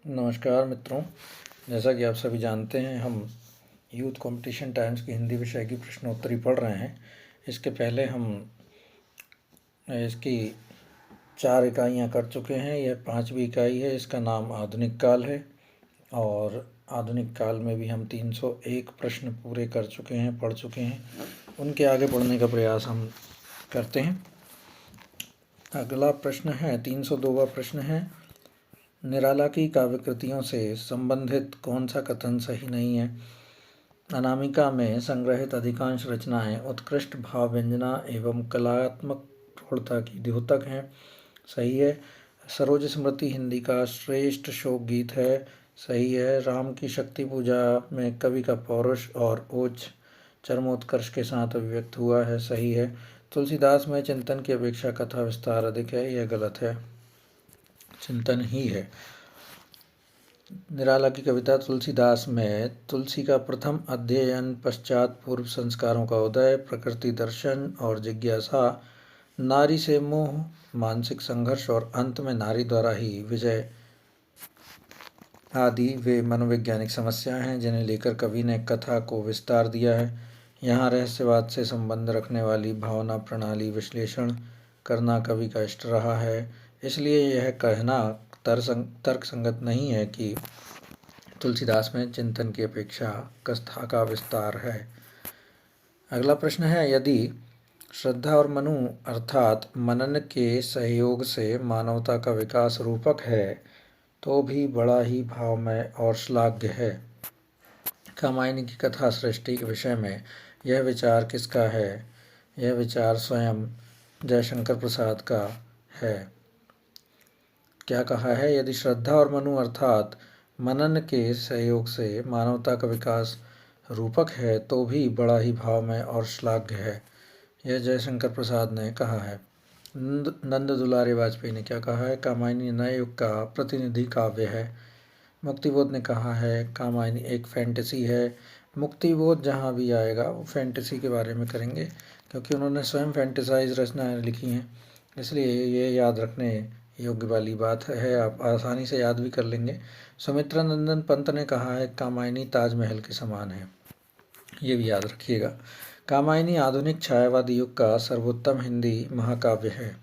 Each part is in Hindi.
नमस्कार मित्रों। जैसा कि आप सभी जानते हैं, हम यूथ कंपटीशन टाइम्स की हिंदी विषय की प्रश्नोत्तरी पढ़ रहे हैं। इसके पहले हम इसकी 4 इकाइयाँ कर चुके हैं। यह 5वीं इकाई है। इसका नाम आधुनिक काल है और आधुनिक काल में भी हम 301 प्रश्न पूरे कर चुके हैं, पढ़ चुके हैं। उनके आगे पढ़ने का प्रयास हम करते हैं। अगला प्रश्न है 302वां प्रश्न है, निराला की काव्य कृतियों से संबंधित कौन सा कथन सही नहीं है? अनामिका में संग्रहित अधिकांश रचनाएं उत्कृष्ट भाव व्यंजना एवं कलात्मक प्रौढ़ता की द्योतक हैं। सही है। सरोज स्मृति हिंदी का श्रेष्ठ शोक गीत है। सही है। राम की शक्ति पूजा में कवि का पौरुष और ओज चरमोत्कर्ष के साथ अभिव्यक्त हुआ है। सही है। तुलसीदास में चिंतन की अपेक्षा कथा विस्तार अधिक है। यह गलत है, चिंतन ही है। निराला की कविता तुलसीदास में तुलसी का प्रथम अध्ययन, पश्चात पूर्व संस्कारों का उदय, प्रकृति दर्शन और जिज्ञासा, नारी से मोह, मानसिक संघर्ष और अंत में नारी द्वारा ही विजय आदि वे मनोवैज्ञानिक समस्याएं हैं जिन्हें लेकर कवि ने कथा को विस्तार दिया है। यहाँ रहस्यवाद से संबंध रखने वाली भावना प्रणाली विश्लेषण करना कवि का इष्ट रहा है। इसलिए यह कहना तर्क संगत नहीं है कि तुलसीदास में चिंतन की अपेक्षा कथा का विस्तार है। अगला प्रश्न है, यदि श्रद्धा और मनु अर्थात मनन के सहयोग से मानवता का विकास रूपक है तो भी बड़ा ही भावमय और श्लाघ्य है। कामायनी की कथा सृष्टि के विषय में यह विचार किसका है? यह विचार स्वयं जयशंकर प्रसाद का है। क्या कहा है? यदि श्रद्धा और मनु अर्थात मनन के सहयोग से मानवता का विकास रूपक है तो भी बड़ा ही भावमय और श्लाघ्य है। यह जयशंकर प्रसाद ने कहा है। नंद दुलारे वाजपेयी ने क्या कहा है? कामायनी नए युग का प्रतिनिधि काव्य है। मुक्तिबोध ने कहा है कामायनी एक फैंटेसी है। मुक्तिबोध जहाँ भी आएगा वो फैंटेसी के बारे में करेंगे, क्योंकि उन्होंने स्वयं फैंटेसाइज रचनाएं लिखी हैं, इसलिए ये याद रखने योग्य वाली बात है। आप आसानी से याद भी कर लेंगे। सुमित्रा नंदन पंत ने कहा है कामायनी ताजमहल के समान है, ये भी याद रखिएगा। कामायनी आधुनिक छायावादी युग का सर्वोत्तम हिंदी महाकाव्य है।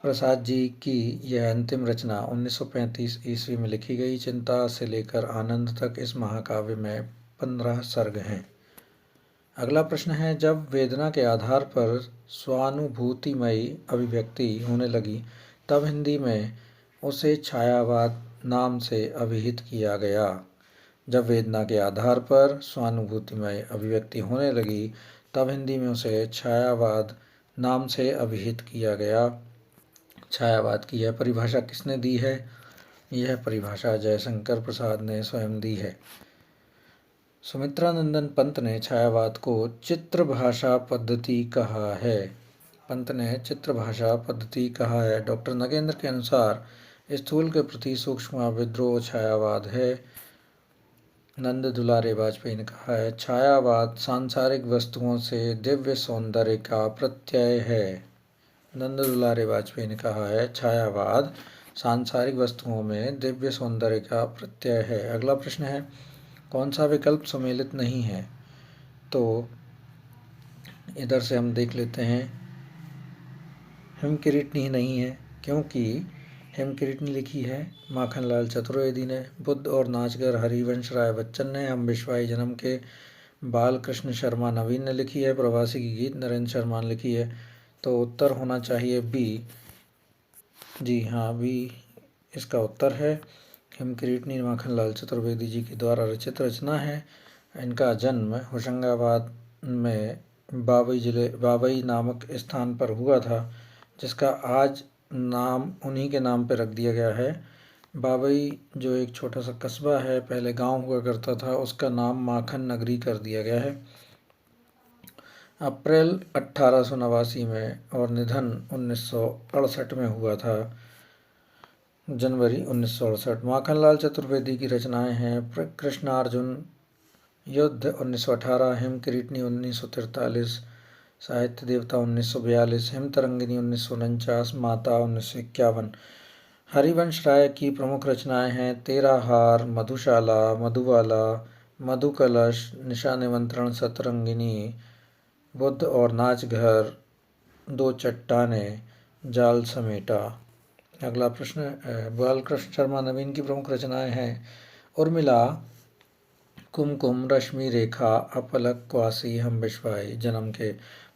प्रसाद जी की यह अंतिम रचना 1935 ईस्वी में लिखी गई। चिंता से लेकर आनंद तक इस महाकाव्य में 15 सर्ग हैं। अगला प्रश्न है, जब वेदना के आधार पर स्वानुभूतिमयी अभिव्यक्ति होने लगी तब हिंदी में उसे छायावाद नाम से अभिहित किया गया। जब वेदना के आधार पर स्वानुभूतिमय अभिव्यक्ति होने लगी तब हिंदी में उसे छायावाद नाम से अभिहित किया गया। छायावाद की यह परिभाषा किसने दी है? यह परिभाषा जयशंकर प्रसाद ने स्वयं दी है। सुमित्रा नंदन पंत ने छायावाद को चित्र भाषा पद्धति कहा है। पंत ने चित्र भाषा पद्धति कहा है। डॉक्टर नगेंद्र के अनुसार स्थूल के प्रति सूक्ष्म विद्रोह छायावाद है। नंद दुलारे वाजपेयी ने कहा है छायावाद सांसारिक वस्तुओं से दिव्य सौंदर्य का प्रत्यय है। नंद दुलारे वाजपेयी ने कहा है छायावाद सांसारिक वस्तुओं में दिव्य सौंदर्य का प्रत्यय है। अगला प्रश्न है, कौन सा विकल्प सम्मिलित नहीं है? तो इधर से हम देख लेते हैं, हिमकिरीटनी नहीं है, क्योंकि हिमकिरीटनी लिखी है माखनलाल चतुर्वेदी ने। बुद्ध और नाचगर हरिवंश राय बच्चन ने। हम विश्वाई जन्म के बालकृष्ण शर्मा नवीन ने लिखी है। प्रवासी की गीत नरेंद्र शर्मा ने लिखी है। तो उत्तर होना चाहिए बी। जी हाँ, बी इसका उत्तर है। हिमकिरीटनी माखनलाल चतुर्वेदी जी के द्वारा रचित रचना है। इनका जन्म होशंगाबाद में बाबई नामक स्थान पर हुआ था, जिसका आज नाम उन्हीं के नाम पर रख दिया गया है। बाबई जो एक छोटा सा कस्बा है, पहले गांव हुआ करता था, उसका नाम माखन नगरी कर दिया गया है। अप्रैल 1889 में और निधन 1968 में हुआ था, जनवरी 1968। माखनलाल चतुर्वेदी की रचनाएं हैं कृष्णार्जुन युद्ध 1918, हिमकिरीटनी 1943, साहित्य देवता 1942, हिमतरंगिनी 1949, माता 1951। हरिवंश राय की प्रमुख रचनाएं हैं तेरा हार, मधुशाला, मधुबाला, मधुकलश, निशा निमंत्रण, सतरंगिनी, बुद्ध और नाच घर, दो चट्टानें, जाल समेटा। अगला प्रश्न बालकृष्ण शर्मा नवीन की प्रमुख रचनाएं हैं उर्मिला, कुमकुम, रश्मि रेखा, अपलक, क्वासी, हम बिश्वाई। जन्म के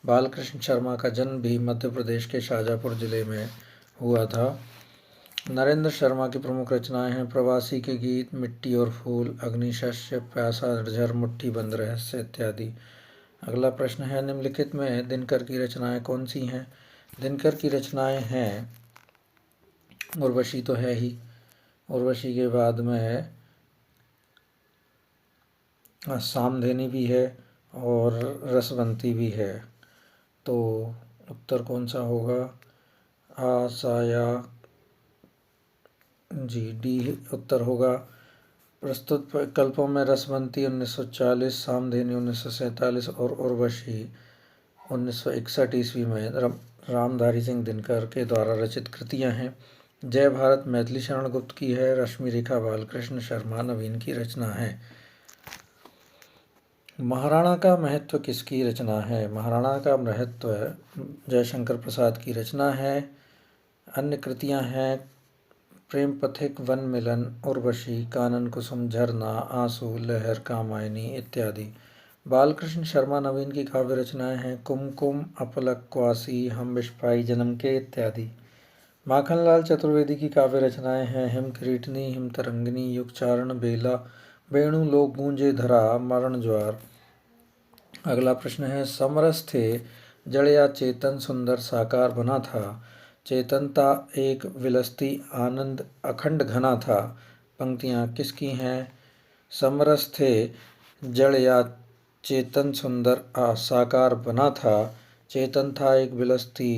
बालकृष्ण शर्मा का जन्म भी मध्य प्रदेश के शाजापुर जिले में हुआ था। नरेंद्र शर्मा की प्रमुख रचनाएं हैं प्रवासी के गीत, मिट्टी और फूल, अग्निशस्य, प्यासा झर, मुट्ठी बंद, रहस्य इत्यादि। अगला प्रश्न है निम्नलिखित में दिनकर की रचनाएं कौन सी हैं? दिनकर की रचनाएं हैं उर्वशी तो है ही, उर्वशी के बाद में सामधेनी भी है और रसवंती भी है। तो उत्तर कौन सा होगा? आ, सा, या जी डी उत्तर होगा। प्रस्तुत विकल्पों में रसवंती 1940, सामधेनी 1947 और उर्वशी 1961 ईस्वी में रामधारी सिंह दिनकर के द्वारा रचित कृतियां हैं। जय भारत मैथिली शरण गुप्त की है, रश्मि रेखा बालकृष्ण शर्मा नवीन की रचना है। महाराणा का महत्व किसकी रचना है? महाराणा का महत्व जयशंकर प्रसाद की रचना है। अन्य कृतियां हैं प्रेम पथिक, वन मिलन, उर्वशी, कानन कुसुम, झरना, आंसू, लहर, कामायनी इत्यादि। बालकृष्ण शर्मा नवीन की काव्य रचनाएं हैं कुमकुम, अपलक, क्वासी, हम बिश्वाई, जन्म के इत्यादि। माखनलाल चतुर्वेदी की काव्य रचनाएं हैं हिम किरीटनी, हिम तरंगिनी, युगचारण, बेला, वेणु, लोक गूंजे धरा, मरण ज्वार। अगला प्रश्न है समरस थे जड़ या चेतन, सुंदर साकार बना था, चेतनता एक विलसती, आनंद अखंड घना था। पंक्तियाँ किसकी हैं? समरस थे जड़ या चेतन, सुंदर साकार बना था, चेतन था एक विलसती,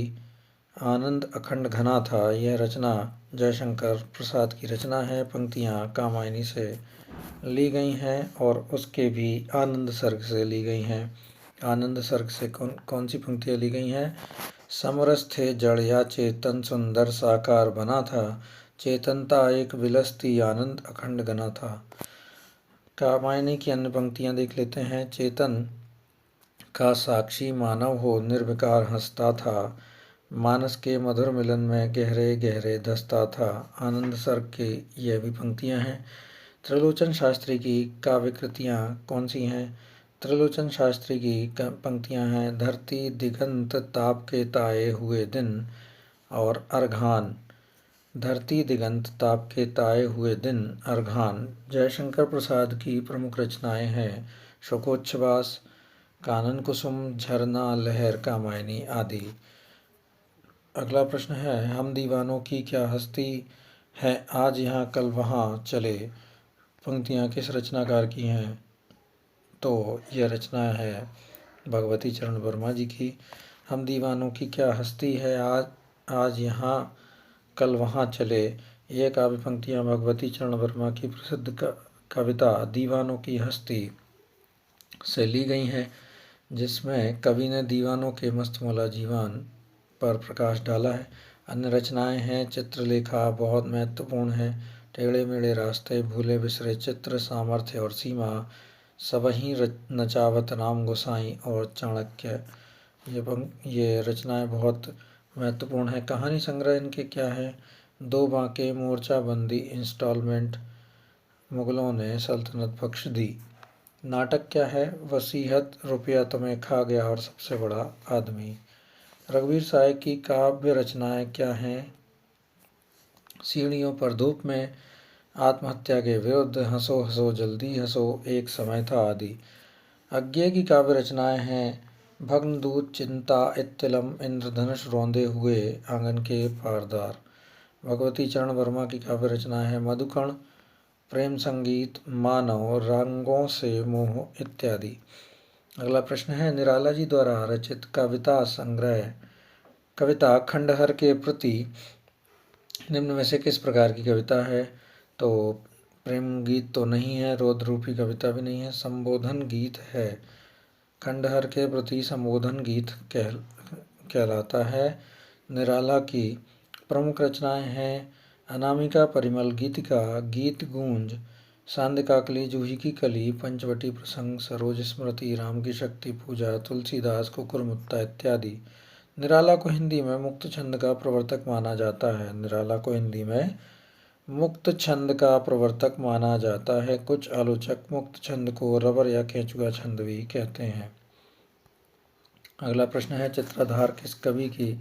आनंद अखंड घना था। यह रचना जयशंकर प्रसाद की रचना है। पंक्तियाँ कामायनी से ली गई हैं और उसके भी आनंद सर्ग से ली गई हैं। आनंद सर्ग से कौन कौन सी पंक्तियाँ ली गई हैं? समरस थे जड़ या चेतन, सुंदर साकार बना था, चेतनता एक विलसती, आनंद अखंड घना था। कामायनी की अन्य पंक्तियाँ देख लेते हैं। चेतन का साक्षी मानव हो, निर्विकार हंसता था, मानस के मधुर मिलन में गहरे गहरे धसता था। आनंद सर्ग की यह भी पंक्तियाँ हैं। त्रिलोचन शास्त्री की काव्य कृतियाँ कौन सी हैं? त्रिलोचन शास्त्री की पंक्तियाँ हैं धरती दिगंत ताप के ताए हुए दिन और अर्घान। धरती दिगंत ताप के ताए हुए दिन, अर्घान। जयशंकर प्रसाद की प्रमुख रचनाएं हैं शोकोच्छ्वास, कानन कुसुम, झरना, लहर, कामायनी आदि। अगला प्रश्न है हम दीवानों की क्या हस्ती है, आज यहाँ कल वहाँ चले। पंक्तियाँ किस रचनाकार की हैं? तो यह रचना है भगवती चरण वर्मा जी की। हम दीवानों की क्या हस्ती है, आज यहाँ कल वहाँ चले। यह काव्य पंक्तियाँ भगवती चरण वर्मा की प्रसिद्ध कविता दीवानों की हस्ती से ली गई हैं, जिसमें कवि ने दीवानों के मस्तमौला जीवन पर प्रकाश डाला है। अन्य रचनाएं हैं चित्रलेखा बहुत महत्वपूर्ण है, टेढ़े मेढ़े रास्ते, भूले बिसरे चित्र, सामर्थ्य और सीमा, सबहीं नचावत राम गोसाई और चाणक्य। ये रचनाएं बहुत महत्वपूर्ण है। कहानी संग्रह इनके क्या है? दो बांके, मोर्चाबंदी, इंस्टॉलमेंट, मुगलों ने सल्तनत बख्श दी। नाटक क्या है? वसीहत, रुपया तुम्हें खा गया और सबसे बड़ा आदमी। रघुवीर साय की काव्य रचनाएं क्या हैं? सीढ़ियों पर धूप में, आत्महत्या के विरुद्ध, हंसो हंसो जल्दी हंसो, एक समय था आदि। अज्ञेय की काव्य रचनाएं हैं भग्नदूत, चिंता, इत्तिलम, इंद्रधनुष रोंदे हुए, आंगन के पारदार। भगवती चरण वर्मा की काव्य रचनाएं हैं मधुकण, प्रेम संगीत, मानव, रंगों से मोह इत्यादि। अगला प्रश्न है निराला जी द्वारा रचित कविता संग्रह कविता खंडहर के प्रति निम्न में से किस प्रकार की कविता है? तो प्रेम गीत तो नहीं है, रोद रूपी कविता भी नहीं है, संबोधन गीत है। खंडहर के प्रति संबोधन गीत कहलाता है। निराला की प्रमुख रचनाएं हैं अनामिका परिमल गीतिका गीत गूंज, सांध्य काकली जूही की कली, पंचवटी प्रसंग, सरोज स्मृति, राम की शक्ति पूजा, तुलसीदास कुकुरमुत्ता इत्यादि। निराला को हिंदी में मुक्त छंद का प्रवर्तक माना जाता है। निराला को हिंदी में मुक्त छंद का प्रवर्तक माना जाता है। कुछ आलोचक मुक्त छंद को रबर या केंचुआ छंद भी कहते हैं। अगला प्रश्न है, चित्राधार किस कवि की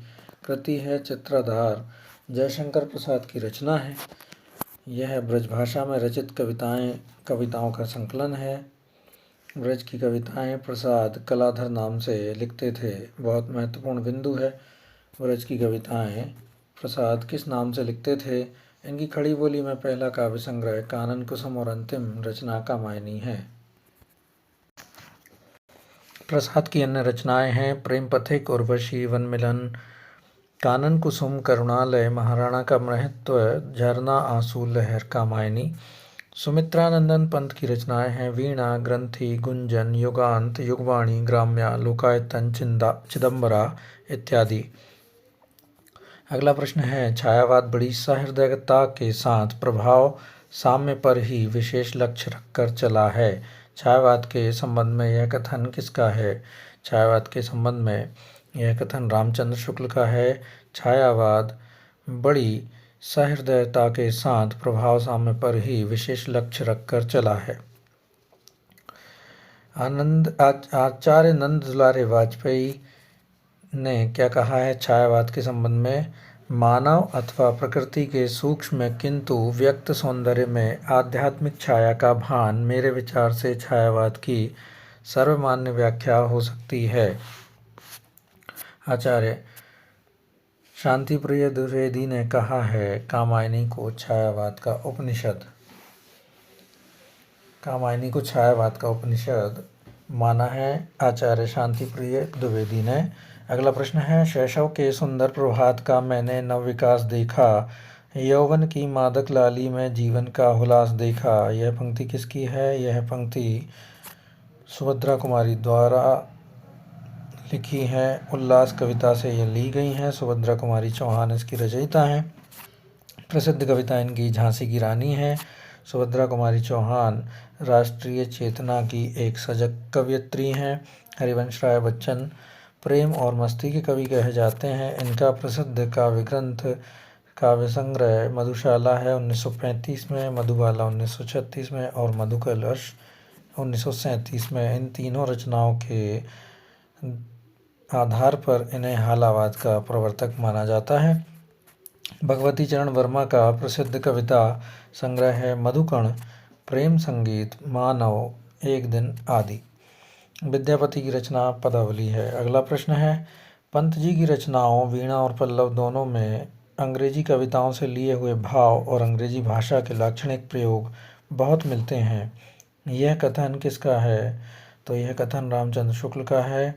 कृति है? चित्राधार जयशंकर प्रसाद की रचना है। यह ब्रजभाषा में रचित कविताओं का संकलन है। ब्रज की कविताएं प्रसाद कलाधर नाम से लिखते थे। बहुत महत्वपूर्ण बिंदु है। ब्रज की कविताएं प्रसाद किस नाम से लिखते थे? इनकी खड़ी बोली में पहला काव्य संग्रह कानन कुसुम और अंतिम रचना कामायनी है। प्रसाद की अन्य रचनाएं हैं प्रेम पथिक, उर्वशी, वन मिलन, कानन कुसुम, करुणालय, महाराणा का महत्व, झरना, आंसू, लहर, कामायनी। सुमित्रानंदन पंत की रचनाएं हैं वीणा, ग्रंथि, गुंजन, युगांत, युगवाणी, ग्राम्या, लोकायतन, चिदंबरा इत्यादि। अगला प्रश्न है, छायावाद बड़ी सहृदयता के साथ प्रभाव साम्य पर ही विशेष लक्ष्य रखकर चला है। छायावाद के संबंध में यह कथन किसका है? छायावाद के संबंध में यह कथन रामचंद्र शुक्ल का है। छायावाद बड़ी सहृदयता के साथ प्रभाव साम्य पर ही विशेष लक्ष्य रखकर चला है। आचार्य नंद दुलारे वाजपेयी ने क्या कहा है छायावाद के संबंध में? मानव अथवा प्रकृति के सूक्ष्म किंतु व्यक्त सौंदर्य में आध्यात्मिक छाया का भान मेरे विचार से छायावाद की सर्वमान्य व्याख्या हो सकती है। आचार्य शांतिप्रिय द्विवेदी ने कहा है कामायनी को छायावाद का उपनिषद। कामायनी को छायावाद का उपनिषद माना है आचार्य शांतिप्रिय द्विवेदी ने। अगला प्रश्न है, शैशव के सुंदर प्रभात का मैंने नव विकास देखा, यौवन की मादक लाली में जीवन का हुलास देखा। यह पंक्ति किसकी है? यह पंक्ति सुभद्रा कुमारी द्वारा लिखी है। उल्लास कविता से यह ली गई हैं। सुभद्रा कुमारी चौहान इसकी रचयिता हैं। प्रसिद्ध कविता इनकी झांसी की रानी है। सुभद्रा कुमारी चौहान राष्ट्रीय चेतना की एक सजग कवयित्री हैं। हरिवंश राय बच्चन प्रेम और मस्ती के कवि कहे जाते हैं। इनका प्रसिद्ध काव्य ग्रंथ काव्य संग्रह मधुशाला है 1935 में, मधुबाला 1936 में और मधुकलश 1937 में। इन तीनों रचनाओं के आधार पर इन्हें हालावाद का प्रवर्तक माना जाता है। भगवती चरण वर्मा का प्रसिद्ध कविता संग्रह है मधुकण, प्रेम संगीत, मानव, एक दिन आदि। विद्यापति की रचना पदावली है। अगला प्रश्न है, पंत जी की रचनाओं वीणा और पल्लव दोनों में अंग्रेजी कविताओं से लिए हुए भाव और अंग्रेजी भाषा के लाक्षणिक प्रयोग बहुत मिलते हैं। यह कथन किसका है? तो यह कथन रामचंद्र शुक्ल का है।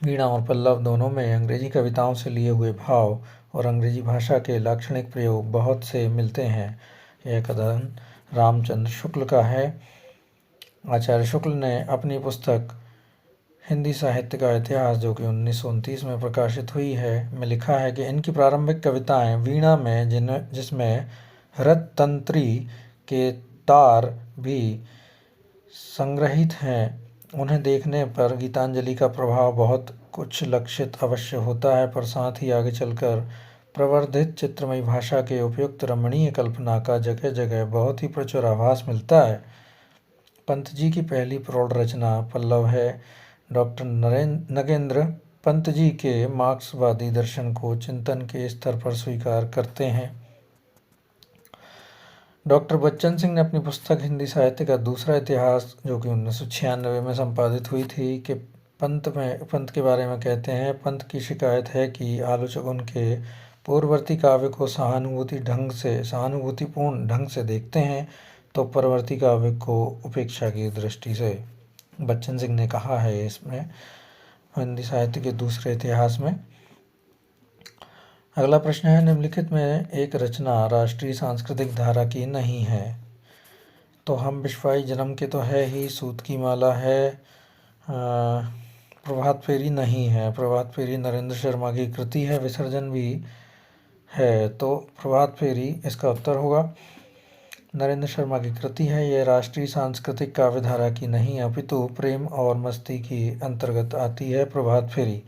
वीणा और पल्लव दोनों में अंग्रेजी कविताओं से लिए हुए भाव और अंग्रेजी भाषा के लाक्षणिक प्रयोग बहुत से मिलते हैं। यह कथन रामचंद्र शुक्ल का है। आचार्य शुक्ल ने अपनी पुस्तक हिंदी साहित्य का इतिहास, जो कि 1929 में प्रकाशित हुई है, में लिखा है कि इनकी प्रारंभिक कविताएं वीणा में जिसमें हृदयतंत्री के तार भी संग्रहित हैं, उन्हें देखने पर गीतांजलि का प्रभाव बहुत कुछ लक्षित अवश्य होता है, पर साथ ही आगे चलकर प्रवर्धित चित्रमयी भाषा के उपयुक्त रमणीय कल्पना का जगह जगह बहुत ही प्रचुर आभास मिलता है। पंत जी की पहली प्रौढ़ रचना पल्लव है। डॉक्टर नगेंद्र पंत जी के मार्क्सवादी दर्शन को चिंतन के स्तर पर स्वीकार करते हैं। डॉक्टर बच्चन सिंह ने अपनी पुस्तक हिंदी साहित्य का दूसरा इतिहास, जो कि 1996 में संपादित हुई थी, के पंत के बारे में कहते हैं, पंत की शिकायत है कि आलोचक उनके पूर्ववर्ती काव्य को सहानुभूतिपूर्ण ढंग से देखते हैं, तो परवर्ती काव्य को उपेक्षा की दृष्टि से। बच्चन सिंह ने कहा है इसमें हिंदी साहित्य के दूसरे इतिहास में। अगला प्रश्न है, निम्नलिखित में एक रचना राष्ट्रीय सांस्कृतिक धारा की नहीं है। तो हम विश्वाई जन्म के तो है ही, सूत की माला है, प्रभात फेरी नहीं है। प्रभात फेरी नरेंद्र शर्मा की कृति है। विसर्जन भी है, तो प्रभात फेरी इसका उत्तर होगा। नरेंद्र शर्मा की कृति है, यह राष्ट्रीय सांस्कृतिक काव्यधारा की नहीं अपितु प्रेम और मस्ती की अंतर्गत आती है। प्रभात फेरी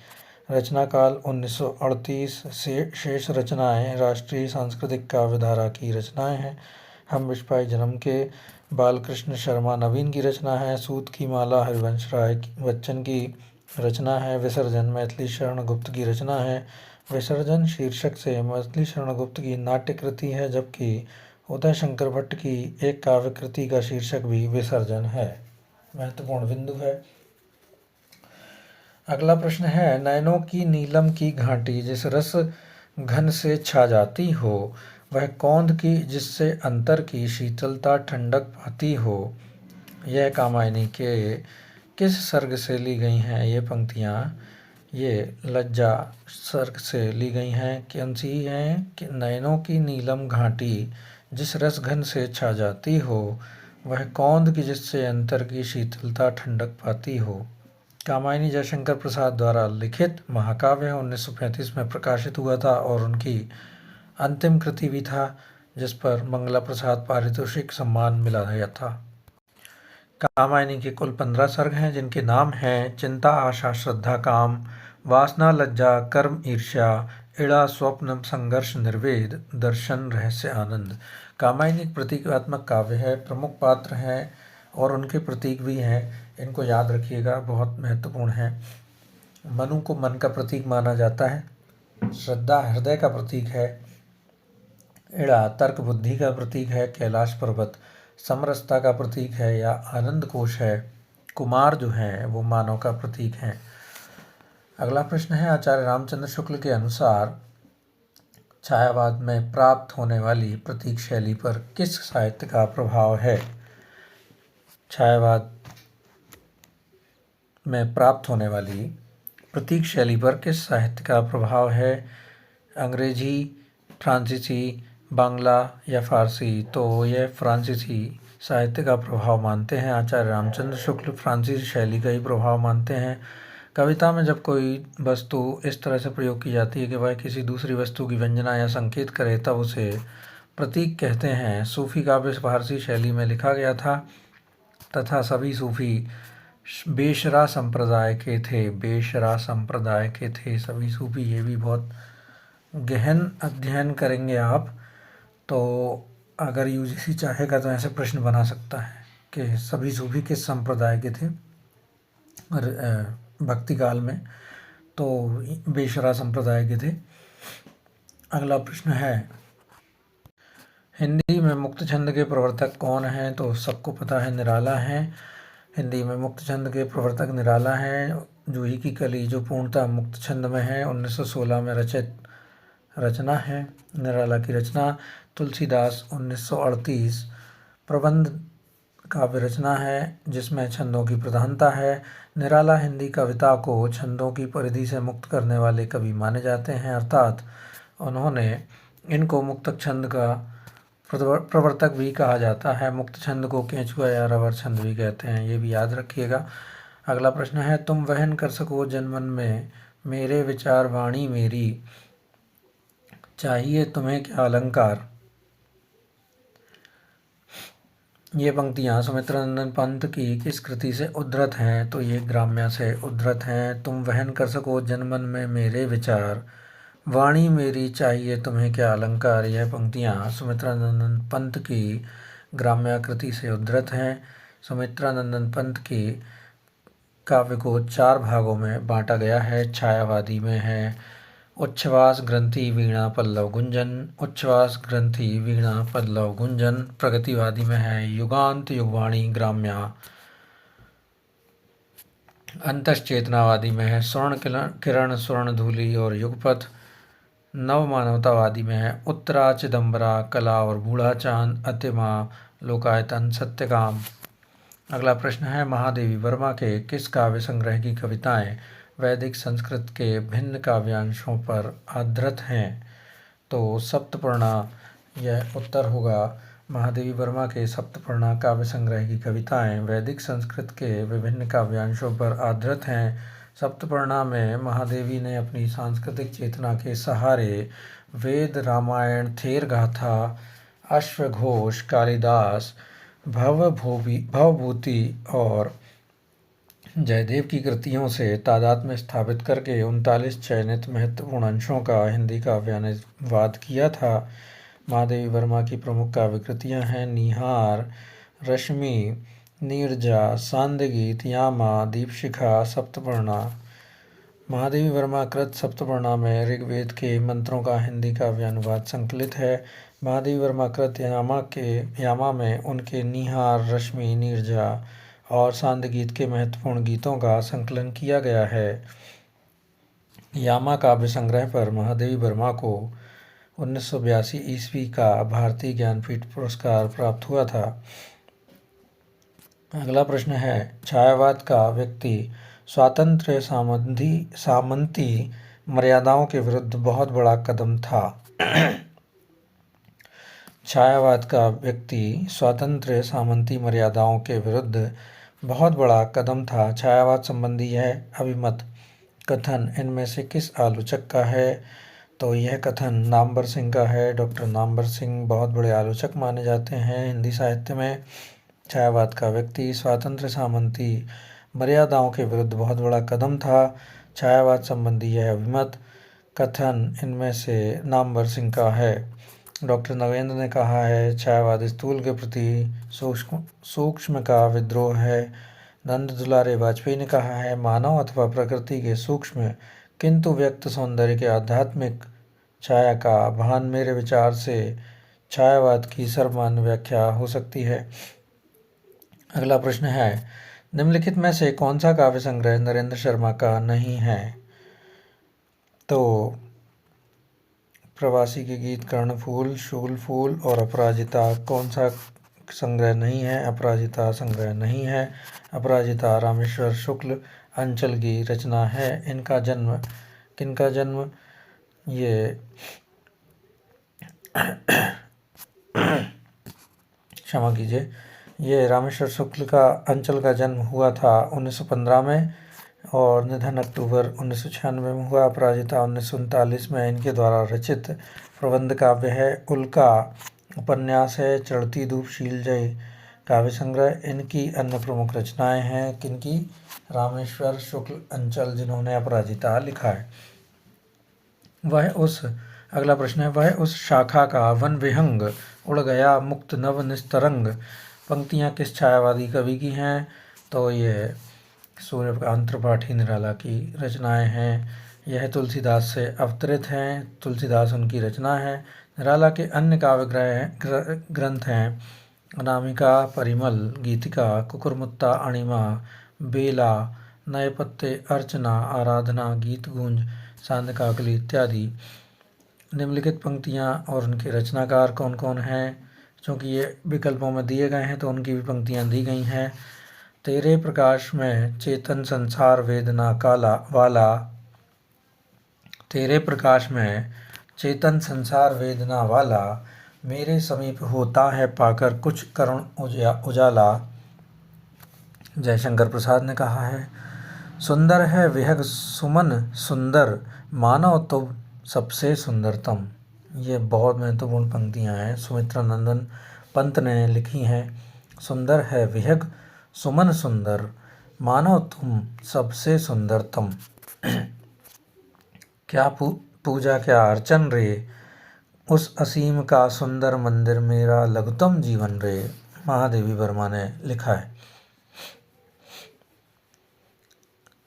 रचना काल 1938 से शेष रचनाएं राष्ट्रीय सांस्कृतिक काव्यधारा की रचनाएं हैं। हम विश्वभाई जन्म के बालकृष्ण शर्मा नवीन की रचना है। सूत की माला हरिवंश राय बच्चन की रचना है। विसर्जन मैथिली शरण गुप्त की रचना है। विसर्जन शीर्षक से मैथिली शरण गुप्त की नाट्य कृति है, जबकि उदय शंकर भट्ट की एक काव्य कृति का शीर्षक भी विसर्जन है। महत्वपूर्ण बिंदु है। अगला प्रश्न है, नयनों की नीलम की घाटी जिस रस घन से छा जाती हो, वह कौंध की जिससे अंतर की शीतलता ठंडक पाती हो। यह कामायनी के किस सर्ग से ली गई हैं ये पंक्तियाँ? ये लज्जा सर्ग से ली गई हैं। कौन सी हैं? कि नयनों की नीलम घाटी जिस रस घन से छा जाती हो, वह कौंध की जिससे अंतर की शीतलता ठंडक पाती हो। कामायनी जयशंकर प्रसाद द्वारा लिखित महाकाव्य 1935 में प्रकाशित हुआ था और उनकी अंतिम कृति भी था, जिस पर मंगला प्रसाद पारितोषिक सम्मान मिला गया था। कामायनी के कुल 15 सर्ग हैं, जिनके नाम हैं चिंता, आशा, श्रद्धा, काम, वासना, लज्जा, कर्म, ईर्ष्या, इड़ा, स्वप्न, संघर्ष, निर्वेद, दर्शन, रहस्य, आनंद। कामायनी एक प्रतीकात्मक काव्य है। प्रमुख पात्र हैं और उनके प्रतीक भी हैं, इनको याद रखिएगा, बहुत महत्वपूर्ण है। मनु को मन का प्रतीक माना जाता है। श्रद्धा हृदय का प्रतीक है। इड़ा तर्क बुद्धि का प्रतीक है। कैलाश पर्वत समरसता का प्रतीक है या आनंद कोश है। कुमार जो है वो मानव का प्रतीक है। अगला प्रश्न है, आचार्य रामचंद्र शुक्ल के अनुसार छायावाद में प्राप्त होने वाली प्रतीक शैली पर किस साहित्य का प्रभाव है? छायावाद में प्राप्त होने वाली प्रतीक शैली पर किस साहित्य का प्रभाव है? अंग्रेजी, फ्रांसीसी, बांग्ला या फारसी? तो यह फ्रांसीसी साहित्य का प्रभाव मानते हैं। आचार्य रामचंद्र शुक्ल फ्रांसीसी शैली का ही प्रभाव मानते हैं। कविता में जब कोई वस्तु इस तरह से प्रयोग की जाती है कि वह किसी दूसरी वस्तु की व्यंजना या संकेत करे, तब उसे प्रतीक कहते हैं। सूफी काव्य फारसी शैली में लिखा गया था तथा सभी सूफी बेशरा संप्रदाय के थे। बेशरा संप्रदाय के थे सभी सूफी। ये भी बहुत गहन अध्ययन करेंगे आप, तो अगर यूजीसी चाहेगा तो ऐसे प्रश्न बना सकता है कि सभी सूफी किस संप्रदाय के थे भक्ति काल में, तो बेशरा संप्रदाय के थे। अगला प्रश्न है, हिंदी में मुक्त छंद के प्रवर्तक कौन हैं? तो सबको पता है, निराला हैं। हिंदी में मुक्त छंद के प्रवर्तक निराला हैं। जूही की कली जो पूर्णतः मुक्त छंद में है, 1916 में रचित रचना है निराला की रचना। तुलसीदास 1938 प्रबंध काव्य रचना है जिसमें छंदों की प्रधानता है। निराला हिंदी कविता को छंदों की परिधि से मुक्त करने वाले कवि माने जाते हैं, अर्थात उन्होंने इनको मुक्त छंद का प्रवर्तक भी कहा जाता है। मुक्त छंद को केंचुआ या रवर छंद भी कहते हैं, ये भी याद रखिएगा। अगला प्रश्न है, तुम वहन कर सको जनमन में मेरे विचार वाणी मेरी, चाहिए तुम्हें क्या अलंकार। ये पंक्तियाँ सुमित्रानंद पंत की किस कृति से उद्धृत हैं? तो ये ग्राम्या से उद्धृत हैं। तुम वहन कर सको जनमन में मेरे विचार वाणी मेरी, चाहिए तुम्हें क्या अलंकार। यह पंक्तियाँ सुमित्रानंद पंत की ग्राम्या कृति से उद्धृत हैं। सुमित्रानंद पंत की काव्य को 4 भागों में बांटा गया है। छायावादी में है उच्छ्वास ग्रंथि वीणा पल्लव गुंजन, उच्छ्वास ग्रंथि वीणा पल्लव गुंजन। प्रगतिवादी में है युगांत युगवाणी ग्राम्या। अंतश्चेतनावादी में है स्वर्ण किरण स्वर्ण धूलि और युगपथ। नव मानवतावादी में है उत्तरा चिदंबरा कला और बूढ़ा चांद, अतिमा लोकायतन सत्यकाम। अगला प्रश्न है, महादेवी वर्मा के किस काव्य संग्रह की कविताएं वैदिक संस्कृत के भिन्न काव्यांशों पर आधारित हैं? तो सप्तपर्णा यह उत्तर होगा। महादेवी वर्मा के सप्तपर्णा काव्य संग्रह की कविताएं वैदिक संस्कृत के विभिन्न काव्यांशों पर आधारित हैं। सप्तपर्णा में महादेवी ने अपनी सांस्कृतिक चेतना के सहारे वेद, रामायण, थेर गाथा, अश्वघोष, कालिदास, भवभूति और जयदेव की कृतियों से तादाद में स्थापित करके 39 चयनित महत्वपूर्ण अंशों का हिंदी काव्यानुवाद किया था। महादेवी वर्मा की प्रमुख काव्य कृतियाँ हैं निहार, रश्मि, नीरजा, सांदगीत, यामा, दीपशिखा, सप्तपर्णा। महादेवी वर्मा कृत सप्तपर्णा में ऋग्वेद के मंत्रों का हिंदी काव्यानुवाद संकलित है। महादेवी वर्मा कृत यामा में उनके निहार, रश्मि, नीरजा और सांदगीत के महत्वपूर्ण गीतों का संकलन किया गया है। यामा काव्य संग्रह पर महादेवी वर्मा को 1982 ईस्वी का भारतीय ज्ञानपीठ पुरस्कार प्राप्त हुआ था। अगला प्रश्न है, छायावाद का व्यक्ति स्वातंत्र्य सामंती मर्यादाओं के विरुद्ध बहुत बड़ा कदम था। छायावाद का व्यक्ति स्वातंत्र्य सामंती मर्यादाओं के विरुद्ध बहुत बड़ा कदम था। छायावाद संबंधी यह अभिमत कथन इनमें से किस आलोचक का है? तो यह कथन नामवर सिंह का है। डॉक्टर नामवर सिंह बहुत बड़े आलोचक माने जाते हैं हिंदी साहित्य में। छायावाद का व्यक्ति स्वातंत्र्य सामंती मर्यादाओं के विरुद्ध बहुत बड़ा कदम था। छायावाद संबंधी यह अभिमत कथन इनमें से नामवर सिंह का है। डॉक्टर नवेंद्र ने कहा है, छायावाद स्थूल के प्रति सूक्ष्म का विद्रोह है। नंद दुलारे वाजपेयी ने कहा है, मानव अथवा प्रकृति के सूक्ष्म किंतु व्यक्त सौंदर्य के आध्यात्मिक छाया का भान मेरे विचार से छायावाद की सर्वमान्य व्याख्या हो सकती है। अगला प्रश्न है, निम्नलिखित में से कौन सा काव्य संग्रह नरेंद्र शर्मा का नहीं है? तो प्रवासी के गीत, कर्णफूल, शूलफूल और अपराजिता कौन सा संग्रह नहीं है? अपराजिता संग्रह नहीं है। अपराजिता रामेश्वर शुक्ल अंचल की रचना है। इनका जन्म किनका जन्म ये क्षमा कीजिए, ये रामेश्वर शुक्ल का अंचल का जन्म हुआ था 1915 में और निधन अक्टूबर 1996 में हुआ। अपराजिता 1939 में इनके द्वारा रचित प्रबंध काव्य है। उल्का उपन्यास है। चढ़ती धूप, शीलजय काव्य संग्रह। इनकी अन्य प्रमुख रचनाएं हैं किनकी? रामेश्वर शुक्ल अंचल, जिन्होंने अपराजिता लिखा है। अगला प्रश्न है, वह उस शाखा का वन विहंग उड़ गया मुक्त नव निस्तरंग पंक्तियां किस छायावादी कवि की हैं? तो ये सूर्यकांत त्रिपाठी निराला की रचनाएं हैं। यह तुलसीदास से अवतरित हैं। तुलसीदास उनकी रचना है। निराला के अन्य काव्य ग्रंथ हैं अनामिका, परिमल, गीतिका, कुकुरमुत्ता, अणिमा, बेला, नए पत्ते, अर्चना, आराधना, गीत गूंज, सांदकाकली इत्यादि। निम्नलिखित पंक्तियां और उनके रचनाकार कौन कौन हैं? क्योंकि ये विकल्पों में दिए गए हैं तो उनकी भी पंक्तियां दी गई हैं। तेरे प्रकाश में चेतन संसार वेदना काला वाला, तेरे प्रकाश में चेतन संसार वेदना वाला, मेरे समीप होता है पाकर कुछ करुण उजाला। जयशंकर प्रसाद ने कहा है, सुंदर है विहग सुमन सुंदर, मानव तुम सबसे सुंदरतम। ये बहुत महत्वपूर्ण पंक्तियां हैं, सुमित्रा नंदन पंत ने लिखी हैं। सुंदर है विहग सुमन सुंदर, मानव तुम सबसे सुंदरतम। क्या पूजा क्या अर्चन रे, उस असीम का सुंदर मंदिर मेरा लघुतम जीवन रे। महादेवी वर्मा ने लिखा है।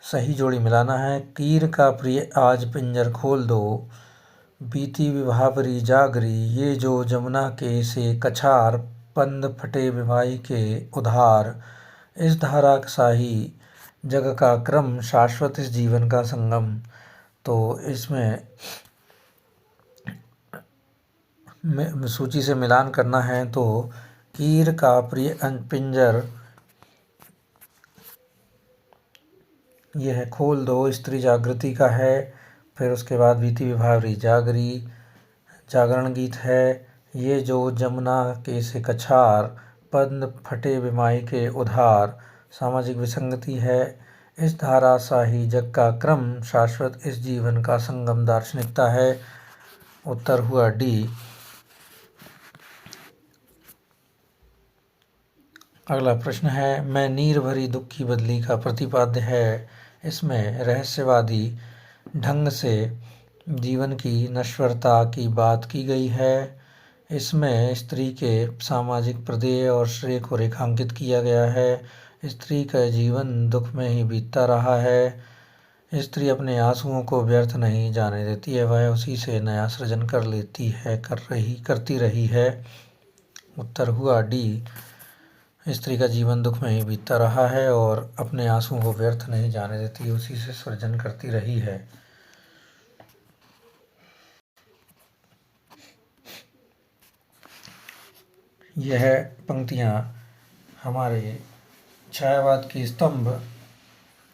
सही जोड़ी मिलाना है। कीर का प्रिय आज पिंजर खोल दो, बीती विभावरी जागरी, ये जो जमुना के से कछार, पंद फटे विवाही के उधार, इस धारा शाही जग का क्रम, शाश्वत इस जीवन का संगम। तो इसमें सूची से मिलान करना है तो कीर का प्रिय पिंजर यह है खोल दो, स्त्री जागृति का है। फिर उसके बाद बीती विभावरी जागरी जागरण गीत है। ये जो जमुना के से कछार, पंद फटे बिमाई के उधार, सामाजिक विसंगति है। इस धारा शाही जग का क्रम, शाश्वत इस जीवन का संगम, दार्शनिकता है। उत्तर हुआ डी। अगला प्रश्न है, मैं नीर भरी दुख की बदली का प्रतिपाद्य है। इसमें रहस्यवादी ढंग से जीवन की नश्वरता की बात की गई है। इसमें स्त्री के सामाजिक प्रदेय और श्रेय को रेखांकित किया गया है। स्त्री का जीवन दुख में ही बीतता रहा है। स्त्री अपने आंसुओं को व्यर्थ नहीं जाने देती है, वह उसी से नया सृजन कर लेती है, करती रही है। उत्तर हुआ डी। स्त्री का जीवन दुख में ही बीतता रहा है और अपने आंसुओं को व्यर्थ नहीं जाने देती, उसी से सृजन करती रही है। यह पंक्तियाँ हमारे छायावाद की स्तंभ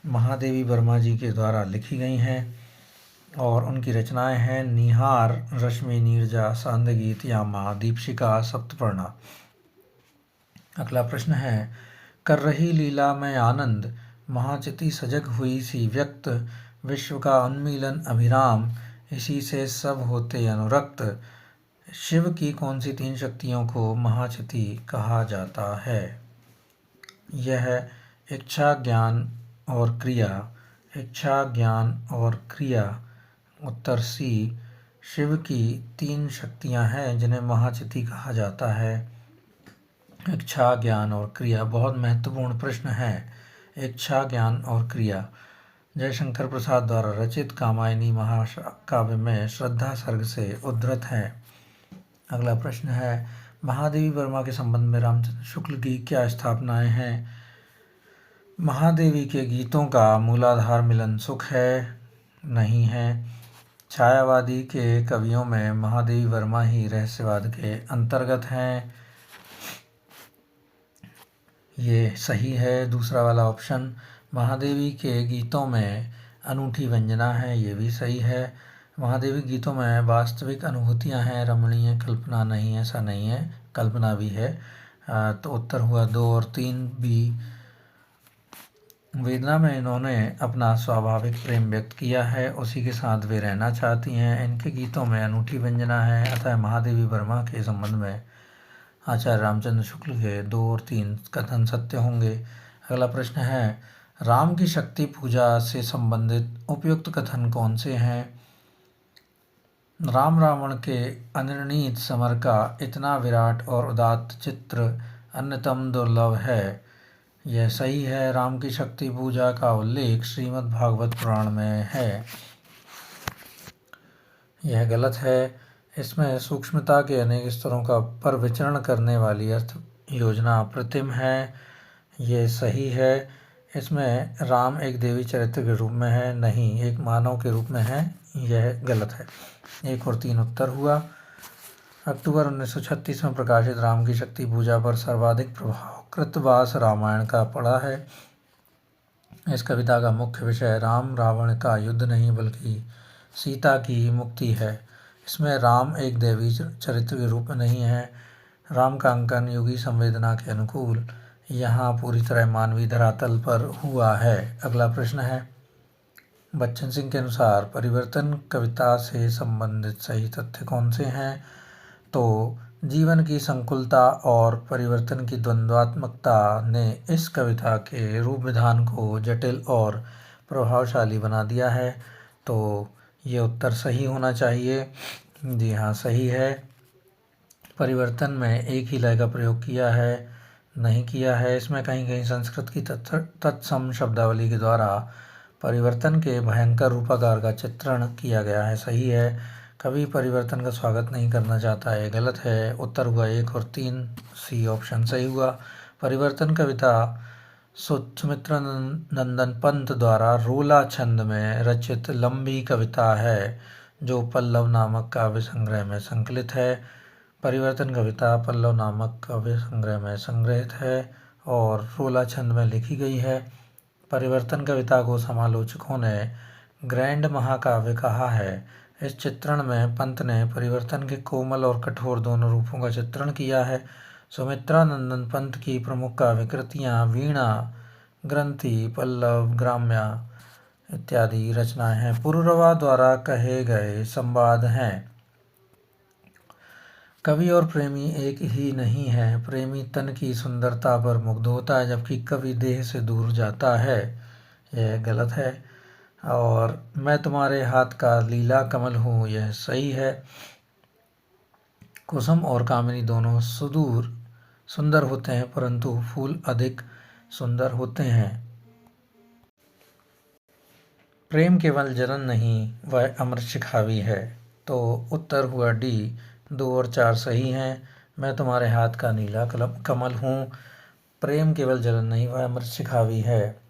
महादेवी वर्मा जी के द्वारा लिखी गई हैं और उनकी रचनाएं हैं निहार, रश्मि, नीरजा, सांदगीत, यामा, दीपशिखा, सप्तपर्णा। अगला प्रश्न है, कर रही लीला में आनंद, महाचिति सजग हुई सी व्यक्त, विश्व का उन्मीलन अभिराम, इसी से सब होते अनुरक्त। शिव की कौन सी 3 शक्तियों को महाचिति कहा जाता है? यह इच्छा, ज्ञान और क्रिया। इच्छा, ज्ञान और क्रिया। उत्तर सी। शिव की 3 शक्तियां हैं जिन्हें महाचिति कहा जाता है। इच्छा, ज्ञान और क्रिया बहुत महत्वपूर्ण प्रश्न है। इच्छा, ज्ञान और क्रिया जयशंकर प्रसाद द्वारा रचित कामायनी महाकाव्य में श्रद्धा सर्ग से उद्धृत है। अगला प्रश्न है, महादेवी वर्मा के संबंध में रामचंद्र शुक्ल की क्या स्थापनाएं हैं? महादेवी के गीतों का मूलाधार मिलन सुख है, नहीं है। छायावादी के कवियों में महादेवी वर्मा ही रहस्यवाद के अंतर्गत हैं, ये सही है दूसरा वाला ऑप्शन। महादेवी के गीतों में अनूठी व्यंजना है, ये भी सही है। महादेवी गीतों में वास्तविक अनुभूतियां हैं, रमणीय कल्पना नहीं, ऐसा नहीं है, कल्पना भी है। तो उत्तर हुआ 2 और 3 भी। वेदना में इन्होंने अपना स्वाभाविक प्रेम व्यक्त किया है, उसी के साथ वे रहना चाहती हैं। इनके गीतों में अनूठी व्यंजना है, अतः महादेवी वर्मा के संबंध में आचार्य रामचंद्र शुक्ल के 2 और 3 कथन सत्य होंगे। अगला प्रश्न है, राम की शक्ति पूजा से संबंधित उपयुक्त कथन कौन से हैं? राम रावण के अनिर्णीत समर का इतना विराट और उदात्त चित्र अन्यतम दुर्लभ है, यह सही है। राम की शक्ति पूजा का उल्लेख श्रीमद् भागवत पुराण में है, यह गलत है। इसमें सूक्ष्मता के अनेक स्तरों का पर विचरण करने वाली अर्थ योजना अप्रतिम है, ये सही है। इसमें राम एक देवी चरित्र के रूप में है, नहीं, एक मानव के रूप में है, यह गलत है। 1 और 3 उत्तर हुआ। अक्टूबर 1936 में प्रकाशित राम की शक्ति पूजा पर सर्वाधिक प्रभाव कृतवास रामायण का पड़ा है। इस कविता का मुख्य विषय राम रावण का युद्ध नहीं बल्कि सीता की मुक्ति है। इसमें राम एक दैवी चरित्र के रूप में नहीं है। राम का अंकन युगी संवेदना के अनुकूल यहाँ पूरी तरह मानवीय धरातल पर हुआ है। अगला प्रश्न है, बच्चन सिंह के अनुसार परिवर्तन कविता से संबंधित सही तथ्य कौन से हैं? तो जीवन की संकुलता और परिवर्तन की द्वंद्वात्मकता ने इस कविता के रूप विधान को जटिल और प्रभावशाली बना दिया है, तो ये उत्तर सही होना चाहिए। जी हाँ, सही है। परिवर्तन में एक ही लय का प्रयोग किया है, नहीं किया है। इसमें कहीं कहीं संस्कृत की तत्सम शब्दावली के द्वारा परिवर्तन के भयंकर रूपाकार का चित्रण किया गया है, सही है। कभी परिवर्तन का स्वागत नहीं करना चाहता है, गलत है। उत्तर हुआ 1 और 3, सी ऑप्शन सही हुआ। परिवर्तन कविता सुमित्रा नंदन पंत द्वारा रोला छंद में रचित लंबी कविता है जो पल्लव नामक काव्य संग्रह में संकलित है। परिवर्तन कविता पल्लव नामक काव्य संग्रह में संग्रहित है और रोला छंद में लिखी गई है। परिवर्तन कविता को समालोचकों ने ग्रैंड महाकाव्य कहा है। इस चित्रण में पंत ने परिवर्तन के कोमल और कठोर दोनों रूपों का चित्रण किया है। सुमित्रा नंदन पंत की प्रमुख काव्य कृतियाँ वीणा, ग्रंथि, पल्लव, ग्राम्या इत्यादि रचनाएं हैं। पुरुरवा द्वारा कहे गए संवाद हैं। कवि और प्रेमी एक ही नहीं है। प्रेमी तन की सुंदरता पर मुग्ध होता है, जबकि कवि देह से दूर जाता है। यह गलत है। और मैं तुम्हारे हाथ का लीला कमल हूँ, यह सही है। कुसुम और कामिनी दोनों सुदूर सुंदर होते हैं, परंतु फूल अधिक सुंदर होते हैं। प्रेम केवल जलन नहीं, वह अमृत शिखावी है। तो उत्तर हुआ डी। 2 और 4 सही हैं। मैं तुम्हारे हाथ का नीला कमल हूँ, प्रेम केवल जलन नहीं, वह अमृत शिखावी है।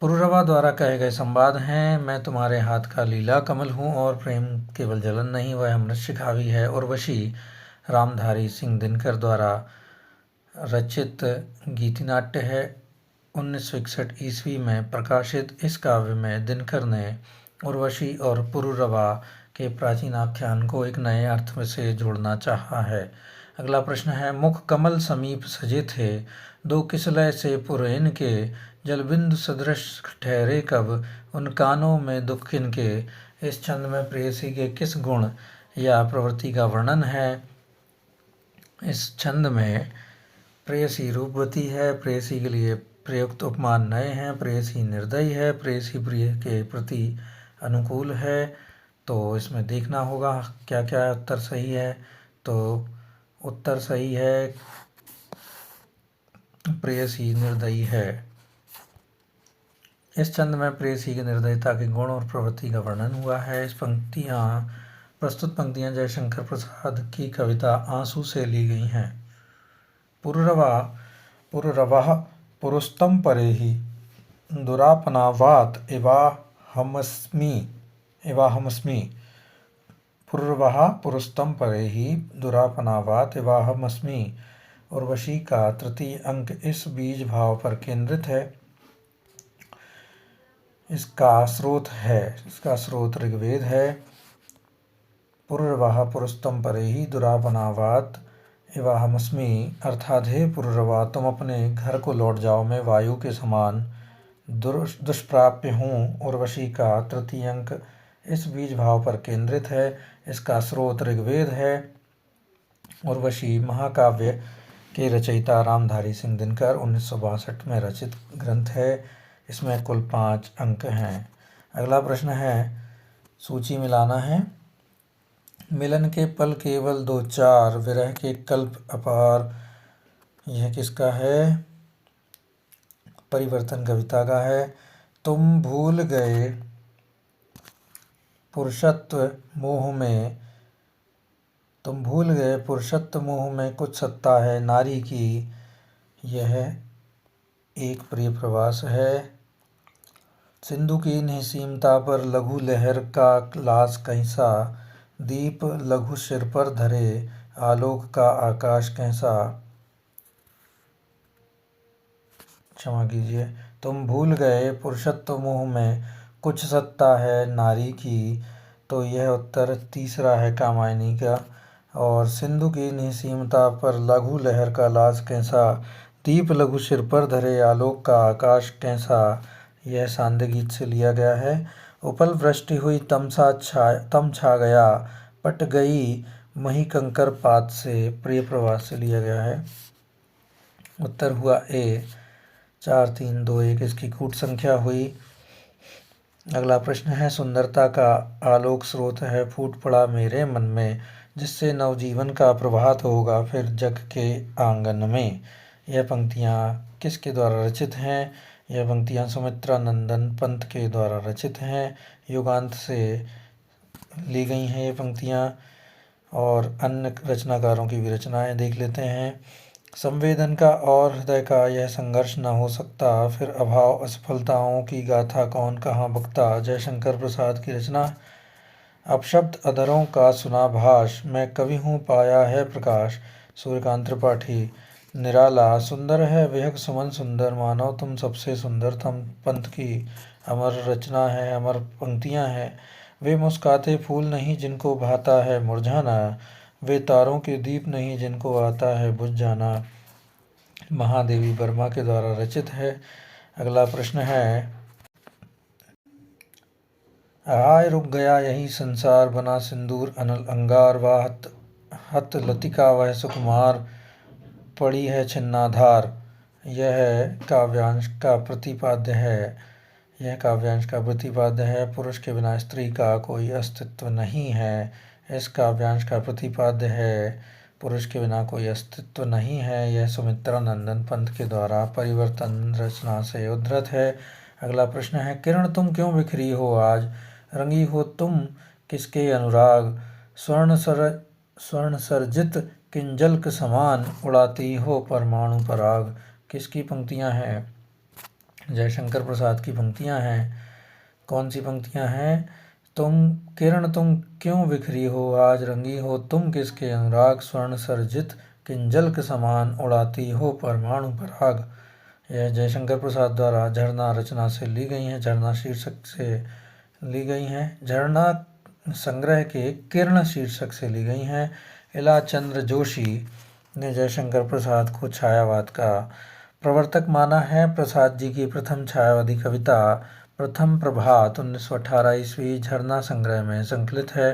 पुरुरवा द्वारा कहे गए संवाद हैं, मैं तुम्हारे हाथ का लीला कमल हूँ और प्रेम केवल जलन नहीं, वह अमृत शिखावी है। उर्वशी रामधारी सिंह दिनकर द्वारा रचित गीतिनाट्य है। 1961 ईस्वी में प्रकाशित इस काव्य में दिनकर ने उर्वशी और पुरुरवा के प्राचीन आख्यान को एक नए अर्थ से जोड़ना चाहा है। अगला प्रश्न है, मुख कमल समीप सजे थे, दो किसलय से पुरैन के, जलबिंदु सदृश ठहरे कब, उन कानों में दुख किनके। इस छंद में प्रेयसी के किस गुण या प्रवृत्ति का वर्णन है? इस छंद में प्रेयसी रूपवती है, प्रेयसी के लिए प्रयुक्त उपमान नए हैं, प्रेयसी निर्दयी है, प्रेयसी प्रिय के प्रति अनुकूल है। तो इसमें देखना होगा क्या क्या उत्तर सही है। तो उत्तर सही है, प्रेयसी निर्दयी है। इस छंद में प्रेयसी की निर्दयता के गुण और प्रवृत्ति का वर्णन हुआ है। प्रस्तुत पंक्तियां जयशंकर प्रसाद की कविता आंसू से ली गई हैं। पुरुरवः पुरुस्तं परेहि दुरापनावात एवाहमस्मि। पुरुरवः पुरुस्तं परेहि दुरापनावात एवाहमस्मि। उर्वशी का तृतीय अंक इस बीज भाव पर केंद्रित है। इसका स्रोत ऋग्वेद है। पुरुरवः पुरुस्तं परेहि दुरापनावात एवाहमस्मि अर्थात हे पुरुरवा, तुम अपने घर को लौट जाओ, मैं वायु के समान दुष्प्राप्य हूँ। उर्वशी का तृतीय अंक इस बीज भाव पर केंद्रित है। इसका स्रोत ऋग्वेद है। उर्वशी महाकाव्य के रचयिता रामधारी सिंह दिनकर 1962 में रचित ग्रंथ है। इसमें कुल 5 अंक हैं। अगला प्रश्न है, सूची मिलाना है। मिलन के पल केवल 2-4, विरह के कल्प अपार, यह किसका है? परिवर्तन कविता का है। तुम भूल गए पुरुषत्व मोह में कुछ सत्ता है नारी की, यह एक प्रिय प्रवास है। सिंधु की निसीमता पर लघु लहर का लाश कैसा, दीप लघु सिर पर धरे आलोक का आकाश कैसा। क्षमा कीजिए। तुम भूल गए पुरुषत्व मोह में कुछ सत्ता है नारी की, तो यह उत्तर तीसरा है कामायनी का। और सिंधु की निसीमता पर लघु लहर का लाश कैसा, दीप लघु सिर पर धरे आलोक का आकाश कैसा, यह सांध्य गीत से लिया गया है। उपल वृष्टि हुई तम छा गया, पट गई मही कंकर पात से, प्रिय प्रवास से लिया गया है। उत्तर हुआ ए। 4, 3, 2, 1 इसकी कूट संख्या हुई। अगला प्रश्न है, सुंदरता का आलोक स्रोत है फूट पड़ा मेरे मन में, जिससे नवजीवन का प्रभात होगा फिर जग के आंगन में। यह पंक्तियाँ किसके द्वारा रचित हैं? यह पंक्तियाँ सुमित्रा नंदन पंत के द्वारा रचित हैं। युगांत से ली गई हैं ये पंक्तियाँ। और अन्य रचनाकारों की भी रचनाएं देख लेते हैं। संवेदन का और हृदय का यह संघर्ष न हो सकता, फिर अभाव असफलताओं की गाथा कौन कहाँ बकता, जयशंकर प्रसाद की रचना। अपशब्द अधरों का सुना भाष, मैं कवि हूँ पाया है प्रकाश, सूर्यकांत त्रिपाठी। निराला सुंदर है विहग सुमन सुंदर, मानो तुम सबसे सुंदर, थम पंत की अमर रचना है, अमर पंक्तियाँ हैं। वे मुस्काते फूल नहीं जिनको भाता है मुरझाना, वे तारों के दीप नहीं जिनको आता है बुझ जाना। महादेवी वर्मा के द्वारा रचित है। अगला प्रश्न है, हाय रुक गया यही संसार, बना सिंदूर अनल अंगार, वाहत हत लतिका वह सुकुमार, पड़ी है छिन्नाधार। यह काव्यांश का प्रतिपाद्य है। पुरुष के बिना स्त्री का कोई अस्तित्व नहीं है। इस काव्यांश का प्रतिपाद्य है पुरुष के बिना कोई अस्तित्व नहीं है। यह सुमित्रा नंदन पंत के द्वारा परिवर्तन रचना से उद्धृत है। अगला प्रश्न है, किरण तुम क्यों बिखरी हो आज, रंगी हो तुम किसके अनुराग, स्वर्ण सर्जित किंजल्क समान, उड़ाती हो परमाणु पराग। किसकी पंक्तियां हैं? जयशंकर प्रसाद की पंक्तियां हैं। कौन सी पंक्तियां हैं? किरण तुम क्यों बिखरी हो आज, रंगी हो तुम किसके अनुराग, स्वर्ण सर्जित किंजल्क समान, उड़ाती हो परमाणु पराग। यह जयशंकर प्रसाद द्वारा झरना रचना से ली गई हैं, झरना शीर्षक से ली गई हैं। झरना संग्रह के किरण शीर्षक से ली गई हैं। इलाचंद्र जोशी ने जयशंकर प्रसाद को छायावाद का प्रवर्तक माना है। प्रसाद जी की प्रथम छायावादी कविता प्रथम प्रभात 1918 ईस्वी झरना संग्रह में संकलित है।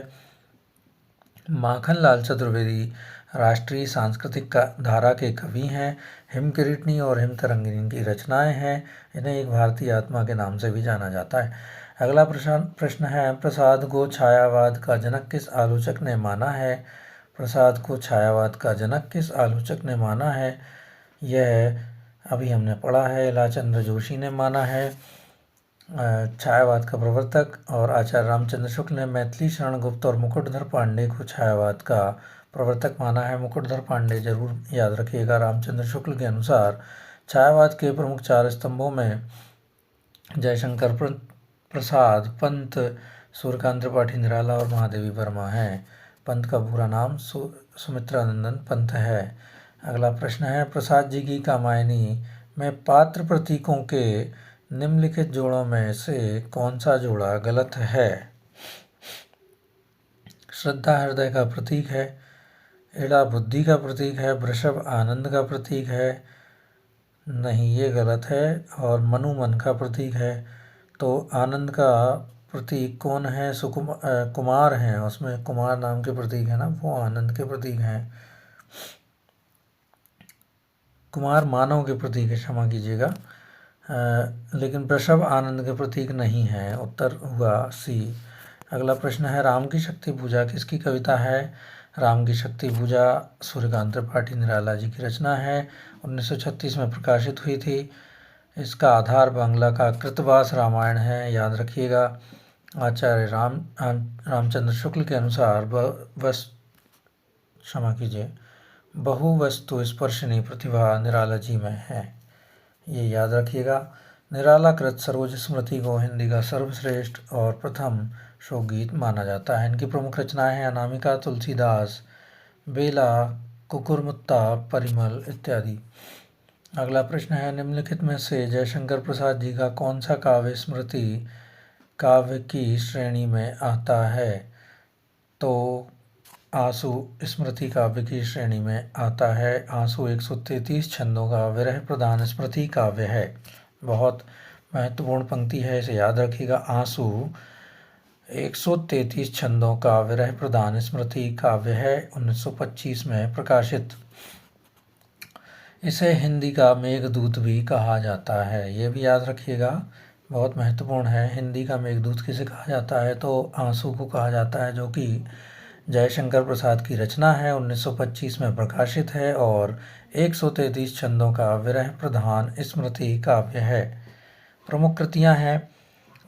माखनलाल चतुर्वेदी राष्ट्रीय सांस्कृतिक धारा के कवि हैं। हिमकिरीटनी और हिमतरंगिनी की रचनाएं हैं। इन्हें एक भारतीय आत्मा के नाम से भी जाना जाता है। अगला प्रश्न है, प्रसाद को छायावाद का जनक किस आलोचक ने माना है? प्रसाद को छायावाद का जनक किस आलोचक ने माना है? यह अभी हमने पढ़ा है, इलाचंद्र जोशी ने माना है छायावाद का प्रवर्तक। और आचार्य रामचंद्र शुक्ल ने मैथिली शरण गुप्त और मुकुटधर पांडे को छायावाद का प्रवर्तक माना है। मुकुटधर पांडे जरूर याद रखिएगा। रामचंद्र शुक्ल के अनुसार छायावाद के प्रमुख 4 स्तंभों में जयशंकर प्रसाद, पंत, सूर्यकांत त्रिपाठी निराला और महादेवी वर्मा हैं। पंत का पूरा नाम सुमित्रानंदन पंत है। अगला प्रश्न है, प्रसाद जी की कामायनी में पात्र प्रतीकों के निम्नलिखित जोड़ों में से कौन सा जोड़ा गलत है? श्रद्धा हृदय का प्रतीक है, इड़ा बुद्धि का प्रतीक है, वृषभ आनंद का प्रतीक है, नहीं ये गलत है, और मनु मन का प्रतीक है। तो आनंद का प्रतीक कौन है? कुमार हैं, उसमें कुमार नाम के प्रतीक है ना, वो आनंद के प्रतीक हैं। कुमार मानव के प्रतीक है, क्षमा कीजिएगा, लेकिन वृषभ आनंद के प्रतीक नहीं है। उत्तर हुआ सी। अगला प्रश्न है, राम की शक्ति पूजा किसकी कविता है? राम की शक्ति पूजा सूर्यकांत त्रिपाठी निराला जी की रचना है। 1936 में प्रकाशित हुई थी। इसका आधार बांग्ला का कृतवास रामायण है, याद रखिएगा। आचार्य रामचंद्र शुक्ल के अनुसार बहु वस्तु स्पर्शनी प्रतिभा निराला जी में है, ये याद रखिएगा। निराला कृत सरोज स्मृति को हिंदी का सर्वश्रेष्ठ और प्रथम शोकगीत माना जाता है। इनकी प्रमुख रचनाएं हैं अनामिका, तुलसीदास, बेला, कुकुरमुत्ता, परिमल इत्यादि। अगला प्रश्न है, निम्नलिखित में से जयशंकर प्रसाद जी का कौन सा काव्य स्मृति काव्य की श्रेणी में आता है? तो आंसू स्मृति काव्य की श्रेणी में आता है। आंसू 133 छंदों का विरह प्रधान स्मृति काव्य है। बहुत महत्वपूर्ण पंक्ति है, इसे याद रखिएगा। आंसू 133 छंदों का विरह प्रधान स्मृति काव्य है, 1925 में प्रकाशित। इसे हिंदी का मेघदूत भी कहा जाता है, ये भी याद रखिएगा, बहुत महत्वपूर्ण है। हिंदी का मेघदूत किसे कहा जाता है? तो आंसू को कहा जाता है, जो कि जयशंकर प्रसाद की रचना है, 1925 में प्रकाशित है और 133 छंदों का विरह प्रधान स्मृति काव्य है। प्रमुख कृतियां हैं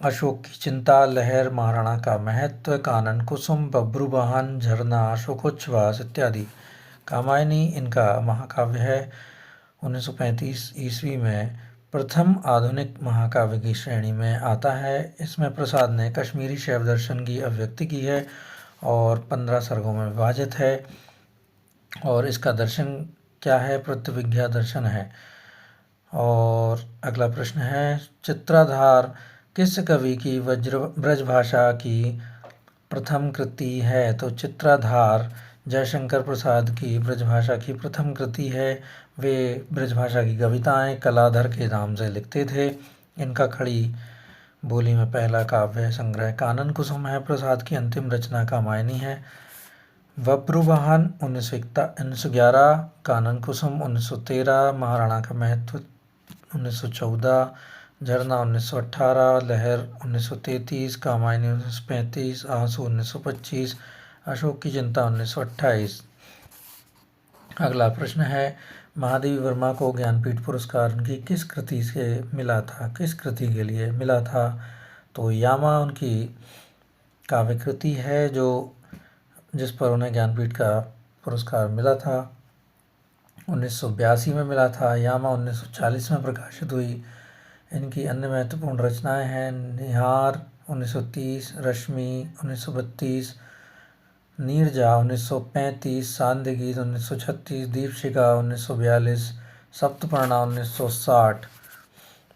अशोक की चिंता, लहर, महाराणा का महत्व, कानन कुसुम, बब्रुवाहन, झरना, शोकोच्छ्वास इत्यादि। कामायनी इनका महाकाव्य है, 1935 ईस्वी में प्रथम आधुनिक महाकाव्य की श्रेणी में आता है। इसमें प्रसाद ने कश्मीरी शैव दर्शन की अभिव्यक्ति की है और 15 सर्गों में विभाजित है। और इसका दर्शन क्या है? प्रतिविज्ञा दर्शन है। और अगला प्रश्न है, चित्राधार किस कवि की ब्रजभाषा की प्रथम कृति है? तो चित्राधार जयशंकर प्रसाद की ब्रजभाषा की प्रथम कृति है। वे ब्रजभाषा की कविताएं कलाधर के नाम से लिखते थे। इनका खड़ी बोली में पहला काव्य संग्रह कानन कुसुम है। प्रसाद की अंतिम रचना कामायनी है। बब्रुवाहन 1911, कानन कुसुम 1913, महाराणा का महत्व 1914, झरना 1918, लहर 1933, कामायनी 1935, आंसू 1925, अशोक की चिंता 1928। अगला प्रश्न है, महादेवी वर्मा को ज्ञानपीठ पुरस्कार उनकी किस कृति से मिला था, किस कृति के लिए मिला था? तो यामा उनकी काव्य कृति है जिस पर उन्हें ज्ञानपीठ का पुरस्कार मिला था। 1982 में मिला था। यामा 1940 में प्रकाशित हुई। इनकी अन्य महत्वपूर्ण रचनाएं हैं निहार 1930, रश्मि 1932, नीरजा 1935, सांध्य गीत 1936, दीपशिखा 1942, सप्तपर्णा 1960।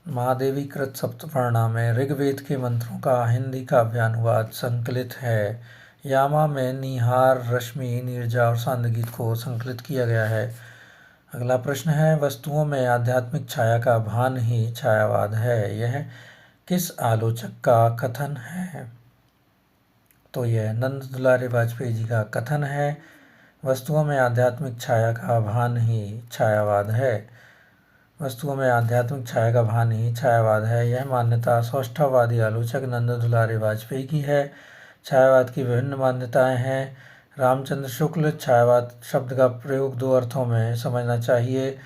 महादेवी कृत सप्तपर्णा में ऋग्वेद के मंत्रों का हिंदी काव्यानुवाद संकलित है। यामा में निहार, रश्मि, नीरजा और सांध्य गीत को संकलित किया गया है। अगला प्रश्न है, वस्तुओं में आध्यात्मिक छाया का भान ही छायावाद है, यह किस आलोचक का कथन है? तो यह नंद दुलारे वाजपेयी जी का कथन है। वस्तुओं में आध्यात्मिक छाया का भान ही छायावाद है। वस्तुओं में आध्यात्मिक छाया का भान ही छायावाद है, यह मान्यता सौष्ठववादी आलोचक नंद दुलारे वाजपेयी की है। छायावाद की विभिन्न मान्यताएं हैं। रामचंद्र शुक्ल, छायावाद शब्द का प्रयोग दो अर्थों में समझना चाहिए।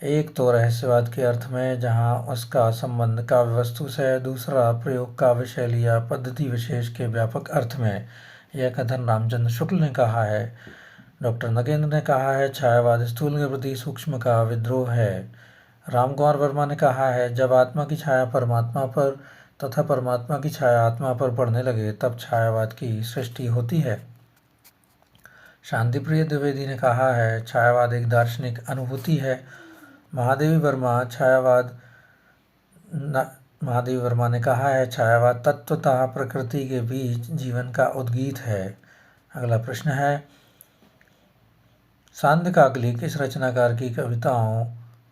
एक तो रहस्यवाद के अर्थ में, जहां उसका संबंध काव्य वस्तु से है। दूसरा प्रयोग काव्य शैली या पद्धति विशेष के व्यापक अर्थ में। यह कथन रामचंद्र शुक्ल ने कहा है। डॉक्टर नगेंद्र ने कहा है, छायावाद स्थूल के प्रति सूक्ष्म का विद्रोह है। रामकुमार वर्मा ने कहा है, जब आत्मा की छाया परमात्मा पर तथा परमात्मा की छाया आत्मा पर पड़ने लगे तब छायावाद की सृष्टि होती है। शांतिप्रिय द्विवेदी ने कहा है, छायावाद एक दार्शनिक अनुभूति है। महादेवी वर्मा ने कहा है, छायावाद तत्वतः प्रकृति के बीच जीवन का उद्गीत है। अगला प्रश्न है, सांध्य काकली किस रचनाकार की कविताओं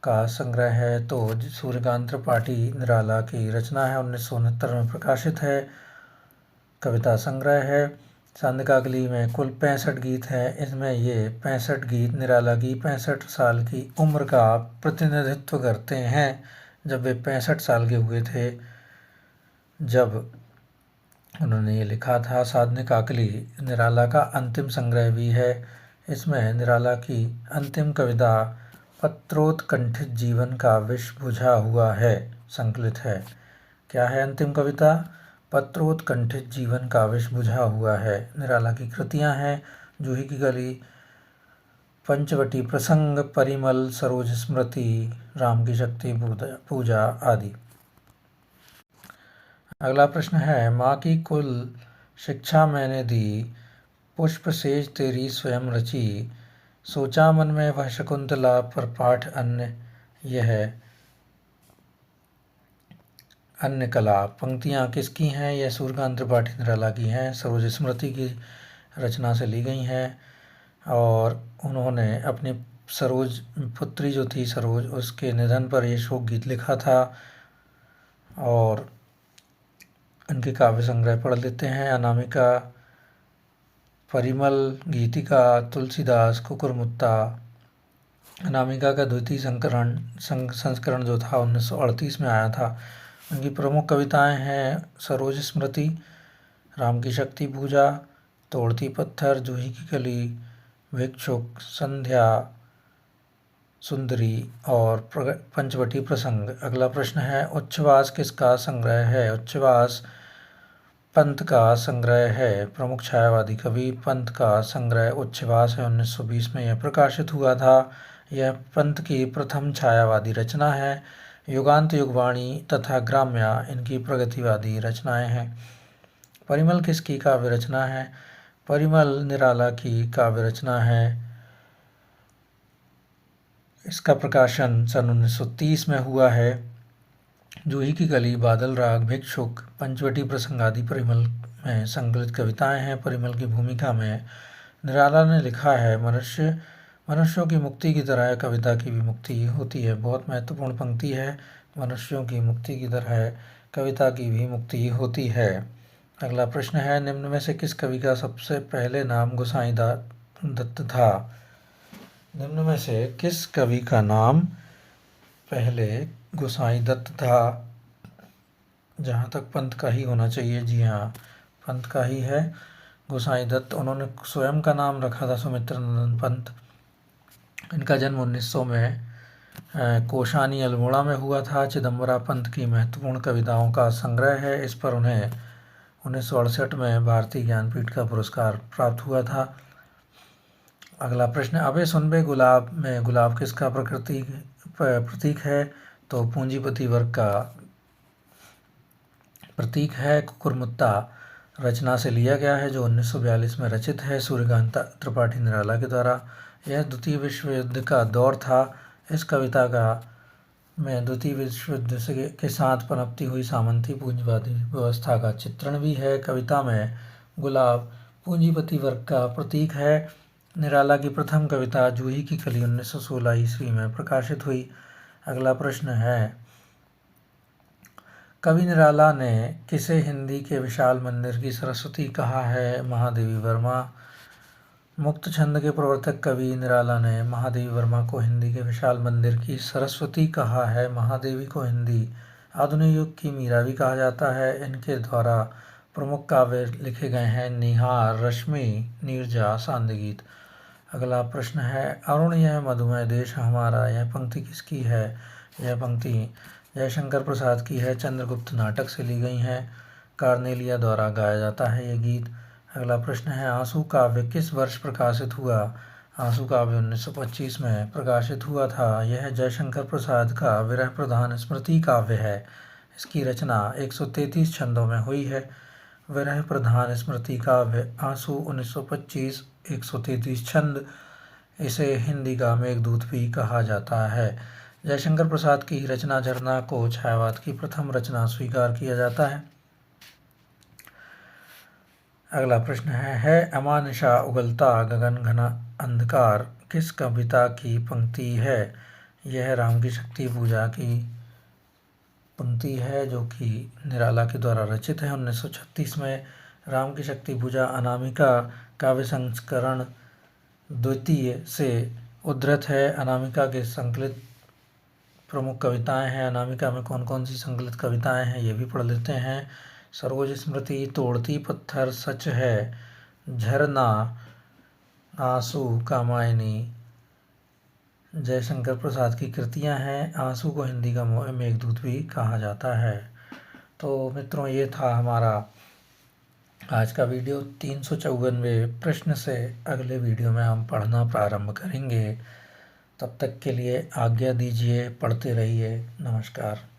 का संग्रह है? तो सूर्यकांत त्रिपाठी निराला की रचना है, 1969 में प्रकाशित है, कविता संग्रह है। सांध्य काकली में कुल 65 गीत हैं। इसमें ये 65 गीत निराला की 65 साल की उम्र का प्रतिनिधित्व करते हैं, जब वे 65 साल के हुए थे जब उन्होंने ये लिखा था। सांध्य काकली निराला का अंतिम संग्रह भी है। इसमें निराला की अंतिम कविता पत्रोत्कंठित जीवन का विष बुझा हुआ है संकलित है। क्या है अंतिम कविता? पत्रोत्कंठित जीवन का विष बुझा हुआ है। निराला की कृतियां हैं जूही की गली, पंचवटी प्रसंग, परिमल, सरोज स्मृति, राम की शक्ति पूजा आदि। अगला प्रश्न है, माँ की कुल शिक्षा मैंने दी, पुष्प सेज तेरी स्वयं रची, सोचा मन में वह शकुंतला पर पाठ अन्य, यह अन्य कला। पंक्तियाँ किसकी हैं? यह सूर्यकांत त्रिपाठी निराला की हैं, सरोज स्मृति की रचना से ली गई हैं। और उन्होंने अपनी सरोज पुत्री जो थी सरोज, उसके निधन पर ये शोक गीत लिखा था। और इनके काव्य संग्रह पढ़ लेते हैं। अनामिका, परिमल, गीतिका, तुलसीदास, कुकुरमुत्ता। अनामिका का द्वितीय संस्करण जो था 1938 में आया था। उनकी प्रमुख कविताएं हैं सरोज स्मृति, राम की शक्ति पूजा, तोड़ती पत्थर, जूही की कली, भिक्षुक, संध्या सुंदरी और पंचवटी प्रसंग। अगला प्रश्न है, उच्छ्वास किसका संग्रह है? उच्छ्वास पंत का संग्रह है। प्रमुख छायावादी कवि पंत का संग्रह उच्छ्वास है। 1920 में यह प्रकाशित हुआ था। यह पंत की प्रथम छायावादी रचना है। युगांत, युगवाणी तथा ग्राम्या इनकी प्रगतिवादी रचनाएं हैं। परिमल किसकी काव्य रचना है? परिमल निराला की काव्य रचना है। इसका प्रकाशन सन 1930 में हुआ है। जूही की कली, बादल राग, भिक्षुक, पंचवटी प्रसंग आदि परिमल में संकलित कविताएं हैं। परिमल की भूमिका में निराला ने लिखा है, मनुष्यों की मुक्ति की तरह कविता की भी मुक्ति होती है। बहुत महत्वपूर्ण पंक्ति है, मनुष्यों की मुक्ति की तरह कविता की भी मुक्ति होती है। अगला प्रश्न है, निम्न में से किस कवि का सबसे पहले नाम गोसाईदास दत्त था। निम्न में से किस कवि का नाम पहले गोसाई दत्त था? जहाँ तक पंत का ही होना चाहिए, जी हाँ, पंत का ही है, गोसाई दत्त। उन्होंने स्वयं का नाम रखा था सुमित्र नंदन पंत। इनका जन्म 1900 में कोशानी अल्मोड़ा में हुआ था। चिदम्बरा पंत की महत्वपूर्ण कविताओं का संग्रह है। इस पर उन्हें 1968 में भारतीय ज्ञानपीठ का पुरस्कार प्राप्त हुआ था। अगला प्रश्न, अबे सुनबे गुलाब में गुलाब किसका प्रतीक है? तो पूंजीपति वर्ग का प्रतीक है। कुकुरमुत्ता रचना से लिया गया है, जो 1942 में रचित है सूर्यकांत त्रिपाठी निराला के द्वारा। यह द्वितीय विश्व युद्ध का दौर था। इस कविता में द्वितीय विश्व युद्ध के साथ पनपती हुई सामंती पूंजीवादी व्यवस्था का चित्रण भी है। कविता में गुलाब पूंजीपति वर्ग का प्रतीक है। निराला की प्रथम कविता जूही की कली 1916 ईस्वी में प्रकाशित हुई। अगला प्रश्न है, कवि निराला ने किसे हिंदी के विशाल मंदिर की सरस्वती कहा है? महादेवी वर्मा। मुक्त छंद के प्रवर्तक कवि निराला ने महादेवी वर्मा को हिंदी के विशाल मंदिर की सरस्वती कहा है। महादेवी को हिंदी आधुनिक युग की मीरा भी कहा जाता है। इनके द्वारा प्रमुख काव्य लिखे गए हैं निहार, रश्मि, नीरजा, सांदगीत। अगला प्रश्न है, अरुण यह मधुमय देश हमारा, यह पंक्ति किसकी है? यह पंक्ति जयशंकर प्रसाद की है। चंद्रगुप्त नाटक से ली गई है। कार्नेलिया द्वारा गाया जाता है ये गीत। अगला प्रश्न है, आंसू काव्य किस वर्ष प्रकाशित हुआ? आंसू काव्य 1925 में प्रकाशित हुआ था। यह जयशंकर प्रसाद का विरह प्रधान स्मृति काव्य है। इसकी रचना 133 छंदों में हुई है। विरह प्रधान स्मृति काव्य आंसू 1925, 133 छंद। इसे हिंदी का मेघदूत भी कहा जाता है। जयशंकर प्रसाद की रचना झरना को छायावाद की प्रथम रचना स्वीकार किया जाता है। अगला प्रश्न है अमानिशा उगलता गगन घना अंधकार किस कविता की पंक्ति है? यह राम की शक्ति पूजा की पंक्ति है, जो कि निराला के द्वारा रचित है 1936 में। राम की शक्ति पूजा अनामिका काव्य संस्करण द्वितीय से उद्धृत है। अनामिका के संकलित प्रमुख कविताएं हैं। अनामिका में कौन कौन सी संकलित कविताएं हैं ये भी पढ़ लेते हैं। सरोज स्मृति, तोड़ती पत्थर, सच है, झरना, आंसू, कामायनी जयशंकर प्रसाद की कृतियां हैं। आंसू को हिंदी का मेघदूत भी कहा जाता है। तो मित्रों, ये था हमारा आज का वीडियो। 354वें प्रश्न से अगले वीडियो में हम पढ़ना प्रारंभ करेंगे। तब तक के लिए आज्ञा दीजिए, पढ़ते रहिए। नमस्कार।